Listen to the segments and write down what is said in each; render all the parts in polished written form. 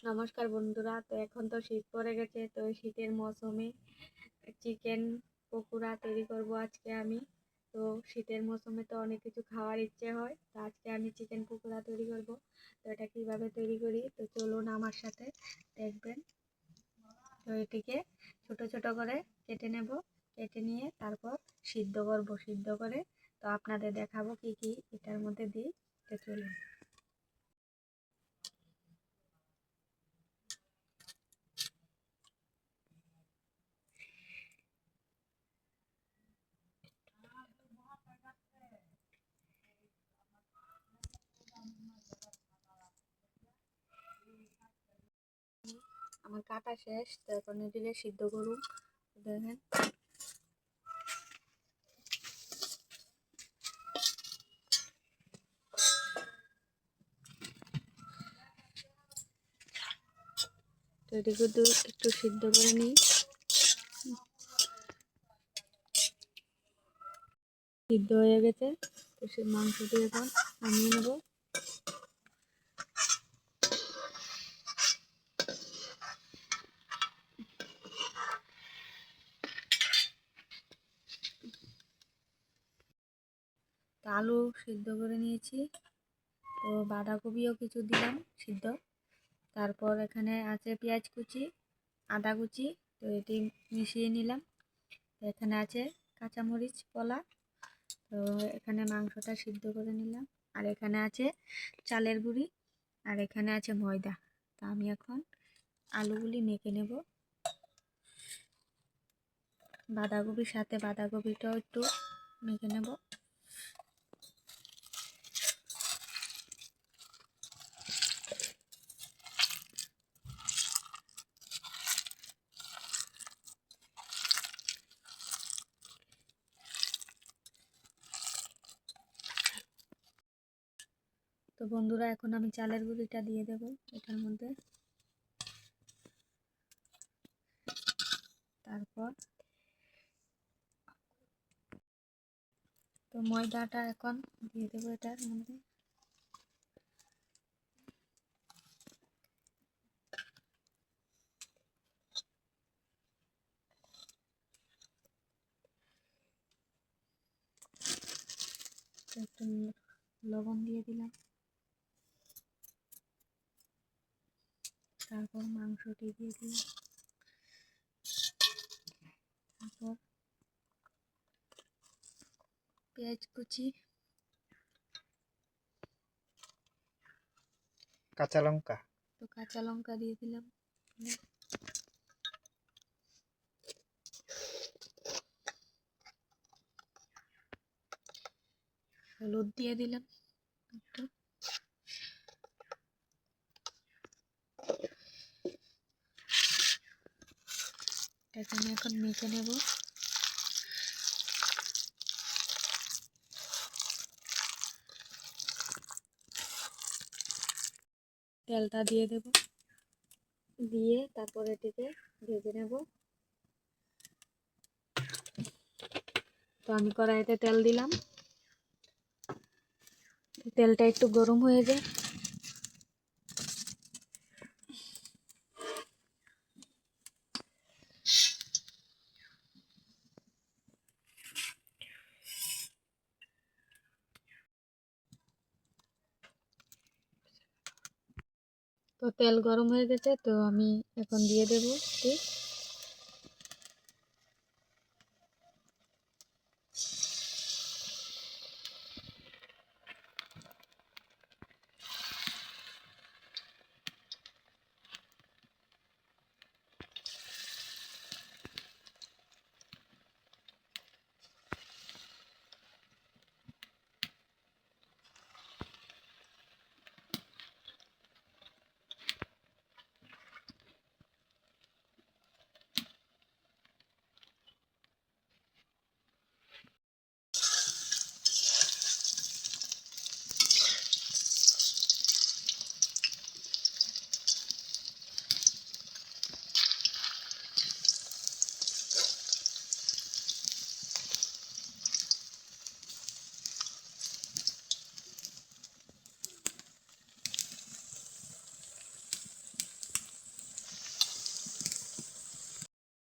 নমস্কার বন্ধুরা, তো এখন তো শীত পড়ে গেছে। তো এই শীতের মৌসুমে চিকেন পকোড়া তৈরি করব আজকে আমি। তো শীতের মৌসুমে তো অনেক কিছু খাওয়ার ইচ্ছে হয়, তো আজকে আমি চিকেন পকোড়া তৈরি করব। তো এটা কিভাবে তৈরি করি তো চলুন আমার সাথে দেখবেন। তো এটিকে ছোট ছোট করে কেটে নেব, কেটে নিয়ে তারপর সিদ্ধ করব। সিদ্ধ করে তো আপনাদের দেখাবো কি কি এটার মধ্যে দিই। তো চলুন। আমার কাটা শেষ, তো এখন এদিকে সিদ্ধ করুন। দেখেন তো এদিকে একটু সিদ্ধ করে নিই। সিদ্ধ হয়ে গেছে, তো সে মাংসটি এখন নামিয়ে নেব। আলু সিদ্ধ করে নিয়েছি, তো বাঁধাকপিও কিছু দিলাম সিদ্ধ। তারপর এখানে আছে পেঁয়াজ কুচি, আদা কুচি, তো এটি মিশিয়ে নিলাম। তো এখানে আছে কাঁচামরিচ কলা, তো এখানে মাংসটা সিদ্ধ করে নিলাম। আর এখানে আছে চালের গুঁড়ি, আর এখানে আছে ময়দা। তো আমি এখন আলুগুলি মেখে নেব। বাঁধাকপির সাথে বাঁধাকপিটাও একটু মেখে নেব। তো বন্ধুরা, এখন আমি চালের গুঁড়িটা দিয়ে দেব এটার মধ্যে। তারপর তো ময়দাটা এখন দিয়ে দেবো এটার মধ্যে। একটু লবণ দিয়ে দিলাম। তারপর মাংসটি দিয়ে দিলাম। তারপর পেঁয়াজ কুচি, কাঁচা লঙ্কা, তো কাঁচা লঙ্কা দিয়ে দিলাম। হলুদ দিয়ে দিলাম একটু। এটাকে আমি এখন মেখে নেব। তেলটা দিয়ে দেব, দিয়ে তারপর এটিকে ভেজে নেব। তো আমি কড়াইতে তেল দিলাম, তেলটা একটু গরম হয়ে যায়। তো তেল গরম হয়ে গেছে, তো আমি এখন দিয়ে দেবো ঠিক।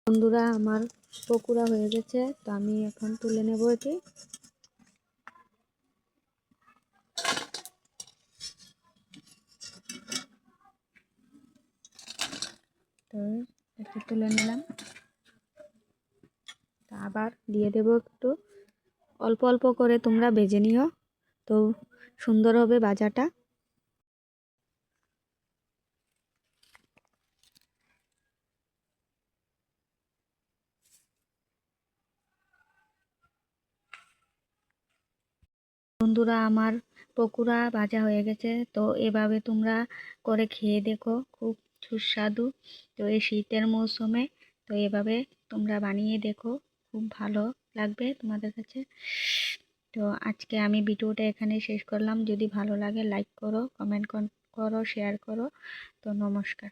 বন্ধুরা, আমার পকোড়া হয়ে গেছে, তো আমি এখন তুলে নেব এটি। তো একটু তুলে নিলাম, তা আবার দিয়ে দেব একটু। অল্প অল্প করে তোমরা ভেজে নিও, তো সুন্দর হবে ভাজাটা। বন্ধুরা, আমার পকোড়া ভাজা হয়ে গেছে, তো এভাবে তোমরা করে খেয়ে দেখো, খুব সুস্বাদু। তো এই শীতের মৌসুমে তো এভাবে তোমরা বানিয়ে দেখো, খুব ভালো লাগবে তোমাদের কাছে। তো আজকে আমি ভিডিওটা এখানে শেষ করলাম। যদি ভালো লাগে লাইক করো, কমেন্ট করো, শেয়ার করো। তো নমস্কার।